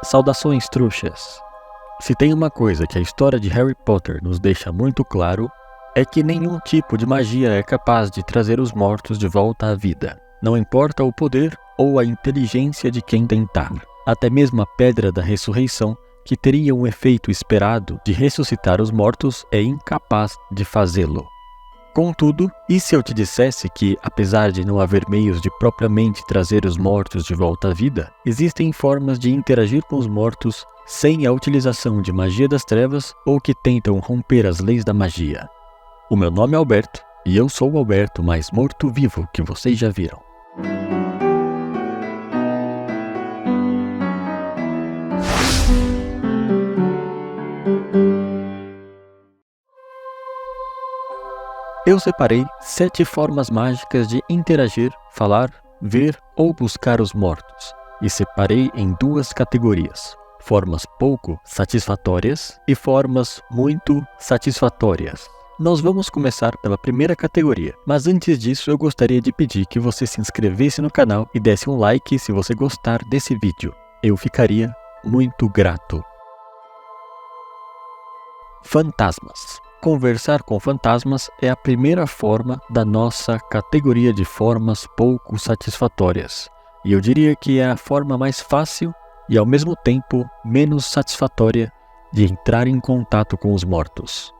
Saudações, trouxas! Se tem uma coisa que a história de Harry Potter nos deixa muito claro, é que nenhum tipo de magia é capaz de trazer os mortos de volta à vida. Não importa o poder ou a inteligência de quem tentar. Até mesmo a Pedra da Ressurreição, que teria um efeito esperado de ressuscitar os mortos, é incapaz de fazê-lo. Contudo, e se eu te dissesse que, apesar de não haver meios de propriamente trazer os mortos de volta à vida, existem formas de interagir com os mortos sem a utilização de magia das trevas ou que tentam romper as leis da magia? O meu nome é Alberto, e eu sou o Alberto mais morto-vivo que vocês já viram. Eu separei 7 formas mágicas de interagir, falar, ver ou buscar os mortos, e separei em 2 categorias: formas pouco satisfatórias e formas muito satisfatórias. Nós vamos começar pela primeira categoria, mas antes disso eu gostaria de pedir que você se inscrevesse no canal e desse um like se você gostar desse vídeo. Eu ficaria muito grato. Fantasmas. Conversar com fantasmas é a primeira forma da nossa categoria de formas pouco satisfatórias. E eu diria que é a forma mais fácil e ao mesmo tempo menos satisfatória de entrar em contato com os mortos.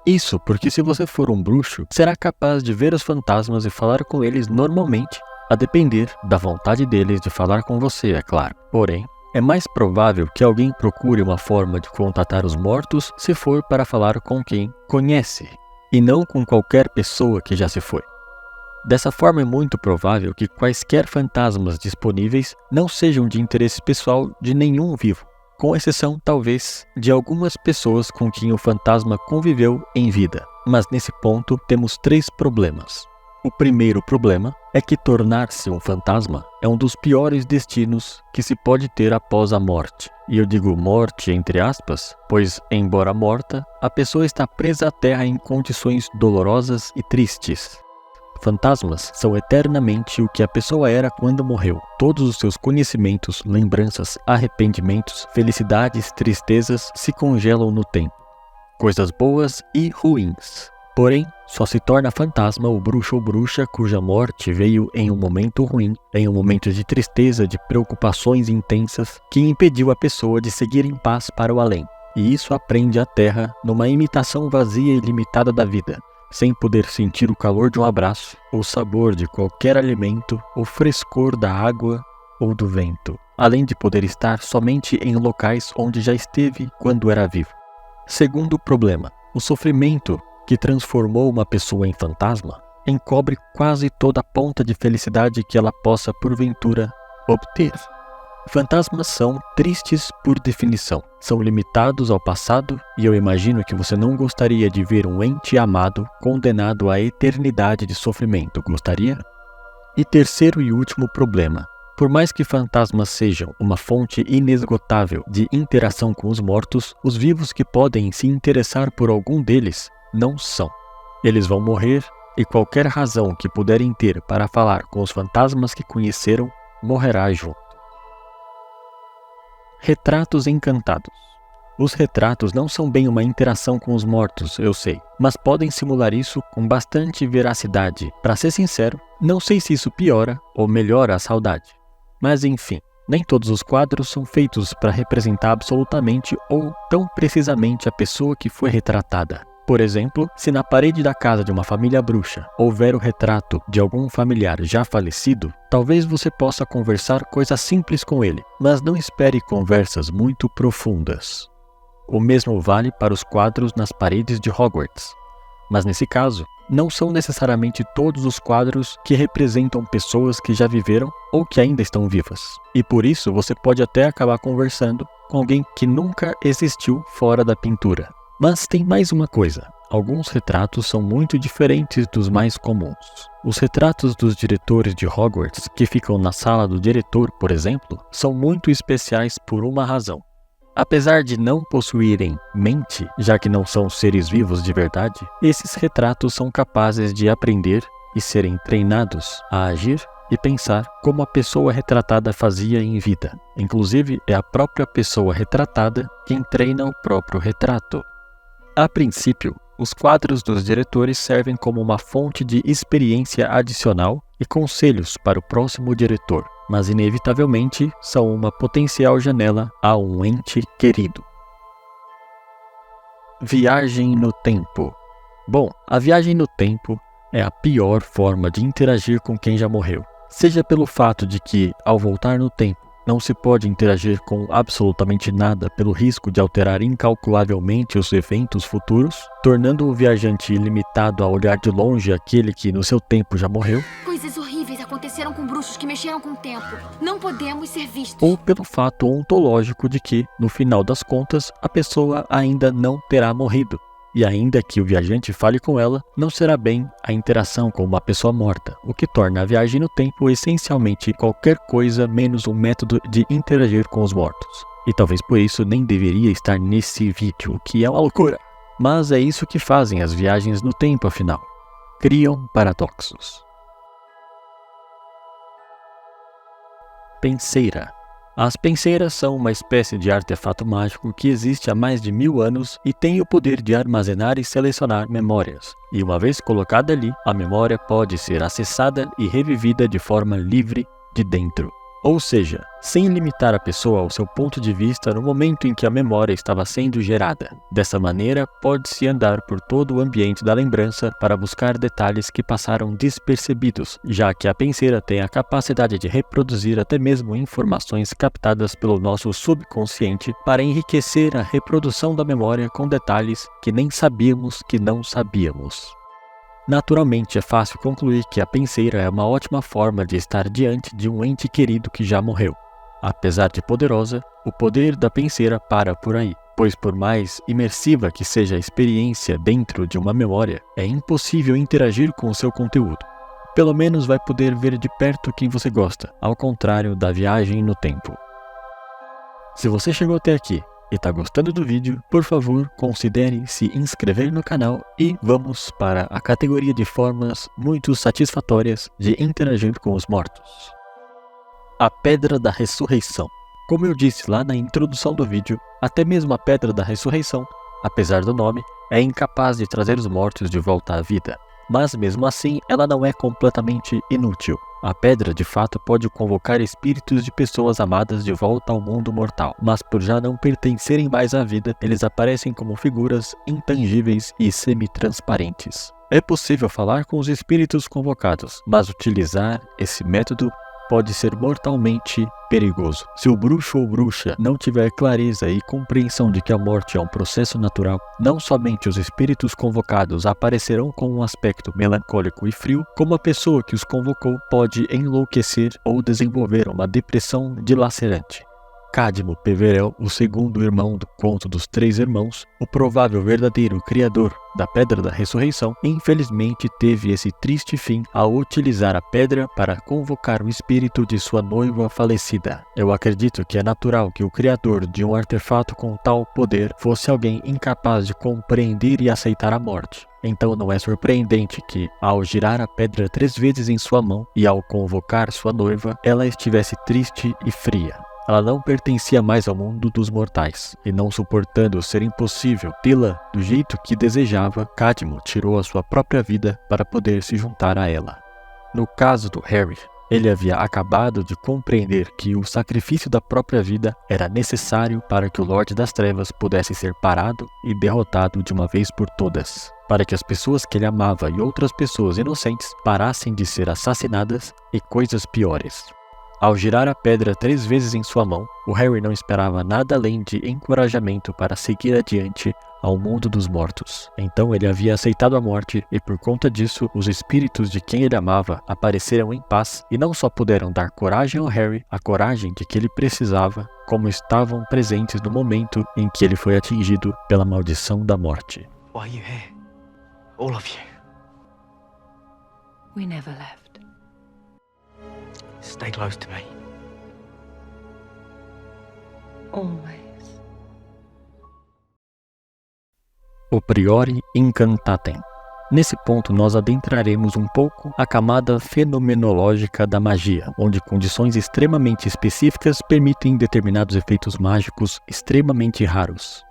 Isso porque se você for um bruxo, será capaz de ver os fantasmas e falar com eles normalmente, a depender da vontade deles de falar com você, é claro. Porém, é mais provável que alguém procure uma forma de contatar os mortos se for para falar com quem conhece, e não com qualquer pessoa que já se foi. Dessa forma é muito provável que quaisquer fantasmas disponíveis não sejam de interesse pessoal de nenhum vivo, com exceção, talvez, de algumas pessoas com quem o fantasma conviveu em vida. Mas nesse ponto temos 3 problemas. O primeiro problema é que tornar-se um fantasma é um dos piores destinos que se pode ter após a morte. E eu digo morte entre aspas, pois, embora morta, a pessoa está presa à terra em condições dolorosas e tristes. Fantasmas são eternamente o que a pessoa era quando morreu. Todos os seus conhecimentos, lembranças, arrependimentos, felicidades, tristezas se congelam no tempo. Coisas boas e ruins. Porém, só se torna fantasma o bruxo ou bruxa cuja morte veio em um momento ruim, em um momento de tristeza, de preocupações intensas, que impediu a pessoa de seguir em paz para o além. E isso aprende a terra numa imitação vazia e limitada da vida, sem poder sentir o calor de um abraço, o sabor de qualquer alimento, o frescor da água ou do vento, além de poder estar somente em locais onde já esteve quando era vivo. Segundo problema, o sofrimento que transformou uma pessoa em fantasma encobre quase toda a ponta de felicidade que ela possa porventura obter. Fantasmas são tristes por definição, são limitados ao passado e eu imagino que você não gostaria de ver um ente amado condenado à eternidade de sofrimento, gostaria? E terceiro e último problema. Por mais que fantasmas sejam uma fonte inesgotável de interação com os mortos, os vivos que podem se interessar por algum deles não são. Eles vão morrer e qualquer razão que puderem ter para falar com os fantasmas que conheceram morrerá junto. Retratos encantados. Os retratos não são bem uma interação com os mortos, eu sei, mas podem simular isso com bastante veracidade. Para ser sincero, não sei se isso piora ou melhora a saudade. Mas enfim, nem todos os quadros são feitos para representar absolutamente ou tão precisamente a pessoa que foi retratada. Por exemplo, se na parede da casa de uma família bruxa houver o retrato de algum familiar já falecido, talvez você possa conversar coisas simples com ele, mas não espere conversas muito profundas. O mesmo vale para os quadros nas paredes de Hogwarts. Mas nesse caso, não são necessariamente todos os quadros que representam pessoas que já viveram ou que ainda estão vivas. E por isso você pode até acabar conversando com alguém que nunca existiu fora da pintura. Mas tem mais uma coisa, alguns retratos são muito diferentes dos mais comuns. Os retratos dos diretores de Hogwarts, que ficam na sala do diretor, por exemplo, são muito especiais por uma razão. Apesar de não possuírem mente, já que não são seres vivos de verdade, esses retratos são capazes de aprender e serem treinados a agir e pensar como a pessoa retratada fazia em vida. Inclusive, é a própria pessoa retratada quem treina o próprio retrato. A princípio, os quadros dos diretores servem como uma fonte de experiência adicional e conselhos para o próximo diretor, mas inevitavelmente são uma potencial janela a um ente querido. Viagem no tempo. Bom, a viagem no tempo é a pior forma de interagir com quem já morreu. Seja pelo fato de que, ao voltar no tempo, não se pode interagir com absolutamente nada pelo risco de alterar incalculavelmente os eventos futuros, tornando o viajante ilimitado a olhar de longe aquele que no seu tempo já morreu. Coisas horríveis aconteceram com bruxos que mexeram com o tempo. Não podemos ser vistos. Ou pelo fato ontológico de que, no final das contas, a pessoa ainda não terá morrido. E ainda que o viajante fale com ela, não será bem a interação com uma pessoa morta, o que torna a viagem no tempo essencialmente qualquer coisa menos um método de interagir com os mortos. E talvez por isso nem deveria estar nesse vídeo, o que é uma loucura. Mas é isso que fazem as viagens no tempo, afinal. Criam paradoxos. Penseira. As penseiras são uma espécie de artefato mágico que existe há mais de 1000 anos e tem o poder de armazenar e selecionar memórias. E uma vez colocada ali, a memória pode ser acessada e revivida de forma livre de dentro. Ou seja, sem limitar a pessoa ao seu ponto de vista no momento em que a memória estava sendo gerada. Dessa maneira, pode-se andar por todo o ambiente da lembrança para buscar detalhes que passaram despercebidos, já que a penseira tem a capacidade de reproduzir até mesmo informações captadas pelo nosso subconsciente para enriquecer a reprodução da memória com detalhes que nem sabíamos que não sabíamos. Naturalmente, é fácil concluir que a penseira é uma ótima forma de estar diante de um ente querido que já morreu. Apesar de poderosa, o poder da penseira para por aí, pois por mais imersiva que seja a experiência dentro de uma memória, é impossível interagir com o seu conteúdo. Pelo menos vai poder ver de perto quem você gosta, ao contrário da viagem no tempo. Se você chegou até aqui e está gostando do vídeo, por favor, considere se inscrever no canal e vamos para a categoria de formas muito satisfatórias de interagir com os mortos. A Pedra da Ressurreição. Como eu disse lá na introdução do vídeo, até mesmo a Pedra da Ressurreição, apesar do nome, é incapaz de trazer os mortos de volta à vida. Mas mesmo assim, ela não é completamente inútil. A pedra, de fato, pode convocar espíritos de pessoas amadas de volta ao mundo mortal, mas por já não pertencerem mais à vida, eles aparecem como figuras intangíveis e semi-transparentes. É possível falar com os espíritos convocados, mas utilizar esse método pode ser mortalmente perigoso. Se o bruxo ou bruxa não tiver clareza e compreensão de que a morte é um processo natural, não somente os espíritos convocados aparecerão com um aspecto melancólico e frio, como a pessoa que os convocou pode enlouquecer ou desenvolver uma depressão dilacerante. Cadmo Peverell, o segundo irmão do Conto dos Três Irmãos, o provável verdadeiro criador da Pedra da Ressurreição, infelizmente teve esse triste fim ao utilizar a pedra para convocar o espírito de sua noiva falecida. Eu acredito que é natural que o criador de um artefato com tal poder fosse alguém incapaz de compreender e aceitar a morte. Então não é surpreendente que, ao girar a pedra 3 vezes em sua mão e ao convocar sua noiva, ela estivesse triste e fria. Ela não pertencia mais ao mundo dos mortais, e não suportando ser impossível tê-la do jeito que desejava, Cadmo tirou a sua própria vida para poder se juntar a ela. No caso do Harry, ele havia acabado de compreender que o sacrifício da própria vida era necessário para que o Lorde das Trevas pudesse ser parado e derrotado de uma vez por todas, para que as pessoas que ele amava e outras pessoas inocentes parassem de ser assassinadas e coisas piores. Ao girar a pedra 3 vezes em sua mão, o Harry não esperava nada além de encorajamento para seguir adiante ao mundo dos mortos. Então ele havia aceitado a morte e por conta disso, os espíritos de quem ele amava apareceram em paz e não só puderam dar coragem ao Harry, a coragem de que ele precisava, como estavam presentes no momento em que ele foi atingido pela maldição da morte. Why are you here? All of you. We never left. Stay close to me. Always. O Priori Incantatem. Nesse ponto, nós adentraremos um pouco a camada fenomenológica da magia, onde condições extremamente específicas permitem determinados efeitos mágicos extremamente raros.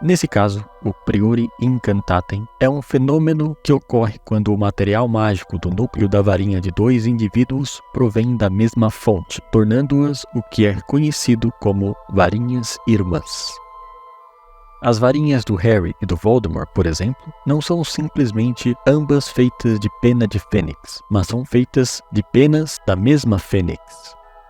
Nesse caso, o Priori Incantatem é um fenômeno que ocorre quando o material mágico do núcleo da varinha de dois indivíduos provém da mesma fonte, tornando-as o que é conhecido como varinhas irmãs. As varinhas do Harry e do Voldemort, por exemplo, não são simplesmente ambas feitas de pena de fênix, mas são feitas de penas da mesma fênix.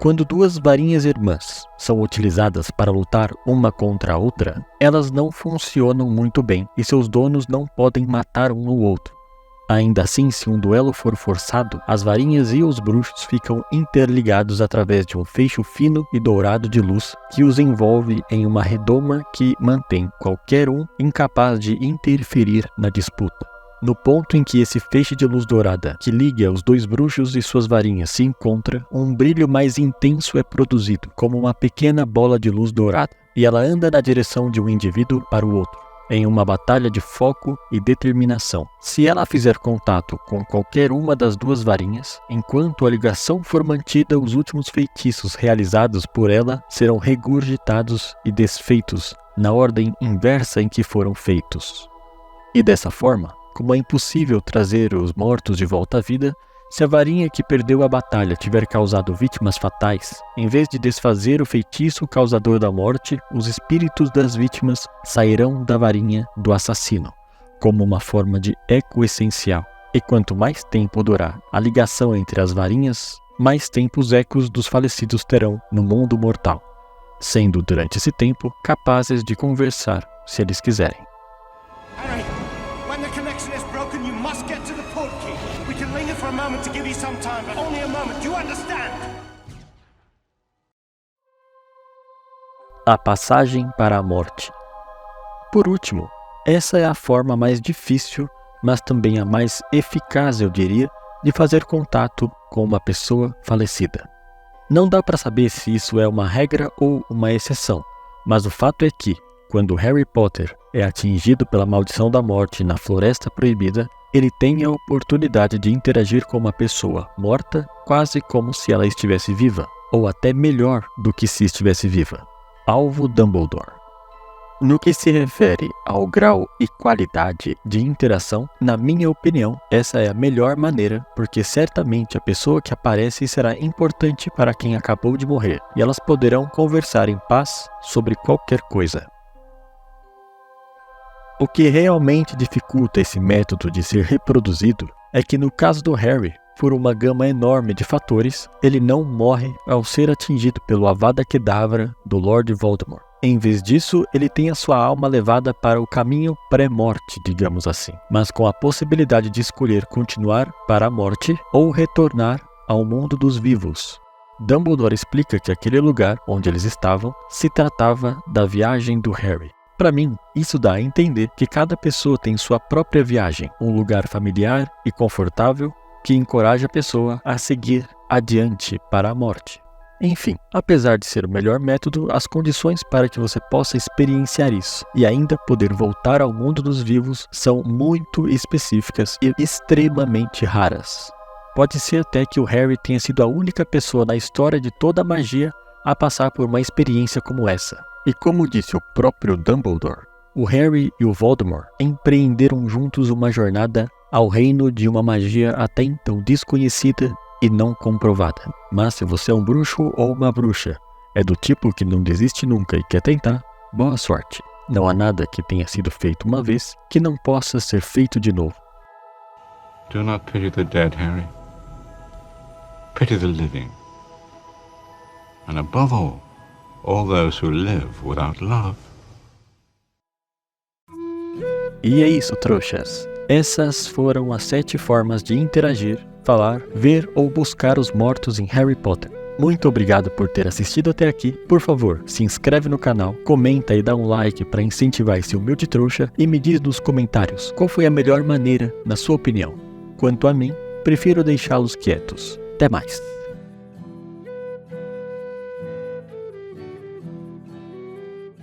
Quando duas varinhas irmãs são utilizadas para lutar uma contra a outra, elas não funcionam muito bem e seus donos não podem matar um no outro. Ainda assim, se um duelo for forçado, as varinhas e os bruxos ficam interligados através de um feixe fino e dourado de luz que os envolve em uma redoma que mantém qualquer um incapaz de interferir na disputa. No ponto em que esse feixe de luz dourada que liga os dois bruxos e suas varinhas se encontra, um brilho mais intenso é produzido, como uma pequena bola de luz dourada, e ela anda na direção de um indivíduo para o outro, em uma batalha de foco e determinação. Se ela fizer contato com qualquer uma das duas varinhas, enquanto a ligação for mantida, os últimos feitiços realizados por ela serão regurgitados e desfeitos na ordem inversa em que foram feitos. E dessa forma, como é impossível trazer os mortos de volta à vida, se a varinha que perdeu a batalha tiver causado vítimas fatais, em vez de desfazer o feitiço causador da morte, os espíritos das vítimas sairão da varinha do assassino, como uma forma de eco essencial. E quanto mais tempo durar a ligação entre as varinhas, mais tempo os ecos dos falecidos terão no mundo mortal, sendo durante esse tempo capazes de conversar se eles quiserem. Harry, when the connection is broken, you must get to the portkey. We can linger for a moment to give you some time, but only a moment. Do you understand? A passagem para a morte. Por último, essa é a forma mais difícil, mas também a mais eficaz, eu diria, de fazer contato com uma pessoa falecida. Não dá para saber se isso é uma regra ou uma exceção, mas o fato é que, quando Harry Potter é atingido pela maldição da morte na Floresta Proibida, ele tem a oportunidade de interagir com uma pessoa morta quase como se ela estivesse viva, ou até melhor do que se estivesse viva. Alvo Dumbledore. No que se refere ao grau e qualidade de interação, na minha opinião, essa é a melhor maneira, porque certamente a pessoa que aparece será importante para quem acabou de morrer, e elas poderão conversar em paz sobre qualquer coisa. O que realmente dificulta esse método de ser reproduzido é que no caso do Harry, por uma gama enorme de fatores, ele não morre ao ser atingido pelo Avada Kedavra do Lord Voldemort. Em vez disso, ele tem a sua alma levada para o caminho pré-morte, digamos assim, mas com a possibilidade de escolher continuar para a morte ou retornar ao mundo dos vivos. Dumbledore explica que aquele lugar onde eles estavam se tratava da viagem do Harry. Para mim, isso dá a entender que cada pessoa tem sua própria viagem, um lugar familiar e confortável que encoraja a pessoa a seguir adiante para a morte. Enfim, apesar de ser o melhor método, as condições para que você possa experienciar isso e ainda poder voltar ao mundo dos vivos são muito específicas e extremamente raras. Pode ser até que o Harry tenha sido a única pessoa na história de toda a magia a passar por uma experiência como essa. E como disse o próprio Dumbledore, o Harry e o Voldemort empreenderam juntos uma jornada ao reino de uma magia até então desconhecida e não comprovada. Mas se você é um bruxo ou uma bruxa, é do tipo que não desiste nunca e quer tentar, boa sorte. Não há nada que tenha sido feito uma vez que não possa ser feito de novo. Do not pity the dead, Harry. Pity the living. And above all those who live without love. E é isso, trouxas. Essas foram as 7 formas de interagir, falar, ver ou buscar os mortos em Harry Potter. Muito obrigado por ter assistido até aqui. Por favor, se inscreve no canal, comenta e dá um like para incentivar esse humilde trouxa e me diz nos comentários qual foi a melhor maneira, na sua opinião. Quanto a mim, prefiro deixá-los quietos. Até mais.